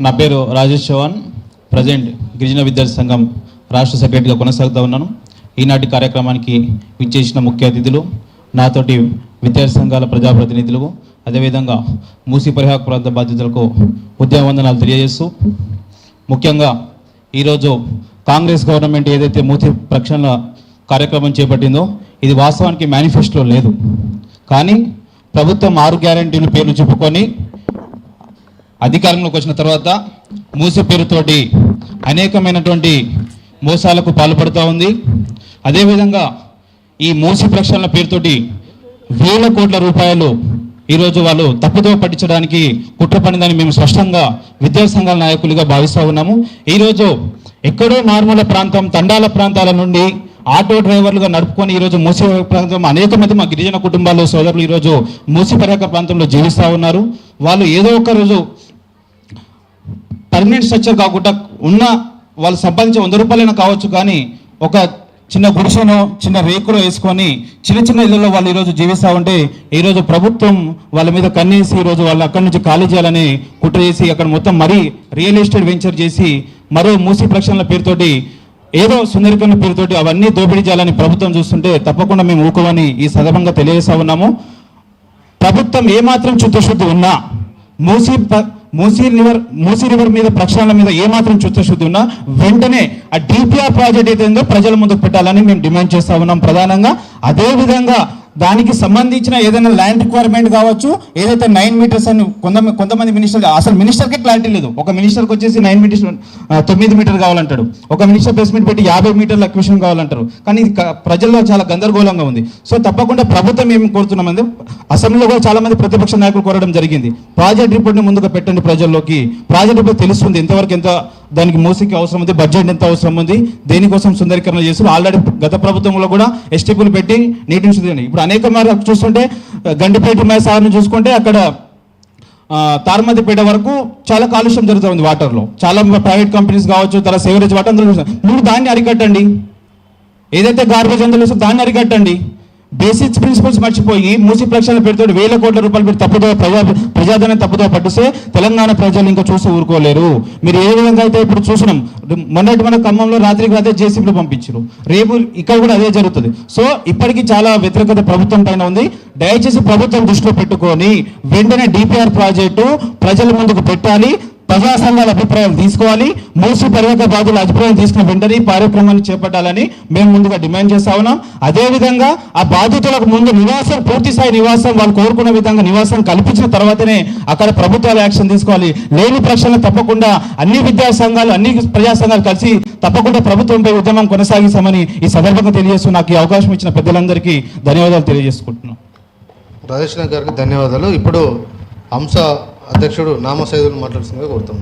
నా పేరు రాజేష్ చౌహాన్, ప్రజెంట్ గిరిజన విద్యార్థి సంఘం రాష్ట్ర సెక్రటరీగా కొనసాగుతూ ఉన్నాను. ఈనాటి కార్యక్రమానికి విచ్చేసిన ముఖ్య అతిథులు, నాతోటి విద్యార్థి సంఘాల ప్రజాప్రతినిధులు, అదేవిధంగా మూసీ పరివాహక ప్రాంత బాధ్యతలకు ఉద్యమవందనాలు తెలియజేస్తూ, ముఖ్యంగా ఈరోజు కాంగ్రెస్ గవర్నమెంట్ ఏదైతే మూసీ ప్రక్షాళన కార్యక్రమం చేపట్టిందో ఇది వాస్తవానికి మేనిఫెస్టోలో లేదు. కానీ ప్రభుత్వం 6 గ్యారెంటీల పేర్లు చెప్పుకొని అధికారంలోకి వచ్చిన తర్వాత మూసీ పేరుతోటి అనేకమైనటువంటి మోసాలకు పాల్పడుతూ ఉంది. అదేవిధంగా ఈ మూసీ ప్రక్షాళన పేరుతోటి వేల కోట్ల రూపాయలు ఈరోజు వాళ్ళు తప్పుదో పట్టించడానికి కుట్ర పడిందని మేము స్పష్టంగా విద్యార్థి సంఘాల నాయకులుగా భావిస్తూ ఉన్నాము. ఈరోజు ఎక్కడో మారుమూల ప్రాంతం, తండాల ప్రాంతాల నుండి ఆటో డ్రైవర్లుగా నడుపుకొని ఈరోజు మూసీ ప్రాంతం అనేక మంది మా గిరిజన కుటుంబాలు సోదరులు ఈరోజు మూసీ పరివాహక ప్రాంతంలో జీవిస్తూ ఉన్నారు. వాళ్ళు ఏదో ఒక రోజు పర్మనెంట్ స్ట్రక్చర్ కాకుండా ఉన్న వాళ్ళు సంపాదించే 100 రూపాయలైనా కావచ్చు, కానీ ఒక చిన్న గుడిసెనో చిన్న రేకులో వేసుకొని చిన్న చిన్న ఇళ్లలో వాళ్ళు ఈరోజు జీవిస్తూ ఉంటే ఈరోజు ప్రభుత్వం వాళ్ళ మీద కన్నేసి ఈరోజు వాళ్ళు అక్కడి నుంచి ఖాళీ చేయాలని కుట్ర చేసి అక్కడ మొత్తం మరీ రియల్ ఎస్టేట్ వెంచర్ చేసి మరో మూసీ ప్రక్షాళన పేరుతోటి ఏదో సుందరీకరణ పేరుతోటి అవన్నీ దోపిడీ చేయాలని ప్రభుత్వం చూస్తుంటే తప్పకుండా మేము ఊకోమని ఈ సందర్భంగా తెలియజేస్తా ఉన్నాము. ప్రభుత్వం ఏమాత్రం చిత్తశుద్ధి ఉన్నా మూసీ రివర్ మీద ప్రక్షాళన మీద ఏమాత్రం చిత్తశుద్ధి ఉన్నా వెంటనే ఆ డిపిఆర్ ప్రాజెక్ట్ ఏదైందో ప్రజల ముందుకు పెట్టాలని మేము డిమాండ్ చేస్తా ఉన్నాం ప్రధానంగా. అదేవిధంగా దానికి సంబంధించిన ఏదైనా ల్యాండ్ రిక్వైర్మెంట్ కావచ్చు, ఏదైతే 9 మీటర్స్ అని కొంతమంది మినిస్టర్, అసలు మినిస్టర్కే క్లారిటీ లేదు. ఒక మినిస్టర్కి వచ్చేసి 9 మీటర్స్ 9 మీటర్ కావాలంటాడు, ఒక మినిస్టర్ ప్రెస్ మీట్ పెట్టి 50 మీటర్ల అక్విజిషన్ కావాలంటారు. కానీ ఇది ప్రజల్లో చాలా గందరగోళంగా ఉంది. సో తప్పకుండా ప్రభుత్వం ఏమి కోరుతున్నామంటే, అసెంబ్లీలో కూడా చాలా మంది ప్రతిపక్ష నాయకులు కోరడం జరిగింది, ప్రాజెక్ట్ రిపోర్ట్ని ముందుగా పెట్టండి ప్రజల్లోకి. ప్రాజెక్ట్ రిపోర్ట్ తెలుస్తుంది ఎంతవరకు ఎంత దానికి మూసీకి అవసరం ఉంది, బడ్జెట్ ఎంత అవసరం ఉంది, దేనికోసం సుందరీకరణ చేస్తారు. ఆల్రెడీ గత ప్రభుత్వంలో కూడా ఎస్టీపీలు పెట్టి నీటిని శుద్ధి. ఇప్పుడు అనేక మేరకు చూస్తుంటే గండిపేట మేసాలను చూసుకుంటే అక్కడ తార్మతిపేట వరకు చాలా కాలుష్యం జరుగుతుంది వాటర్లో. చాలా ప్రైవేట్ కంపెనీస్ కావచ్చు, చాలా సేవరేజ్ వాటర్ అందులో మీరు దాన్ని అరికట్టండి. ఏదైతే గార్బేజ్ అందులో దాన్ని అరికట్టండి. బేసిక్స్ ప్రిన్సిపల్స్ మర్చిపోయి మూసీ ప్రక్షాళన పేరుతో వేల కోట్ల రూపాయలు పెట్టి తప్పుదో ప్రజాధనం తప్పుదో పట్టిస్తే తెలంగాణ ప్రజలు ఇంకా చూసి ఊరుకోలేరు. మీరు ఏ విధంగా అయితే ఇప్పుడు చూసినాం, మన ఖమ్మంలో రాత్రికి రాత్రి జేసీబీలు పంపించారు, రేపు ఇక్కడ కూడా అదే జరుగుతుంది. సో ఇప్పటికీ చాలా వ్యతిరేకత ప్రభుత్వం పైన ఉంది. దయచేసి ప్రభుత్వం దృష్టిలో పెట్టుకొని వెంటనే డిపిఆర్ ప్రాజెక్టు ప్రజల ముందుకు పెట్టాలి. ప్రజా సంఘాల అభిప్రాయాలు తీసుకోవాలి. మూసీ పరివాహక బాధ్యుల అభిప్రాయం తీసుకున్న వెంటనే కార్యక్రమాన్ని చేపట్టాలని మేము ముందుగా డిమాండ్ చేస్తా ఉన్నాం. అదేవిధంగా ఆ బాధితులకు ముందు నివాసం, పూర్తిస్థాయి నివాసం, వాళ్ళు కోరుకున్న విధంగా నివాసం కల్పించిన తర్వాతనే అక్కడ ప్రభుత్వాలు యాక్షన్ తీసుకోవాలి. లేని ప్రశ్నలు తప్పకుండా అన్ని విద్యా సంఘాలు, అన్ని ప్రజా సంఘాలు కలిసి తప్పకుండా ప్రభుత్వంపై ఉద్యమం కొనసాగిస్తామని ఈ సందర్భంగా తెలియజేస్తూ నాకు ఈ అవకాశం ఇచ్చిన పెద్దలందరికీ ధన్యవాదాలు తెలియజేసుకుంటున్నాం. రాజేష్ గారికి ధన్యవాదాలు. ఇప్పుడు అంశ అధ్యక్షుడు నామ సైదులు మాట్లాడుతుందిగా కోరుతాం.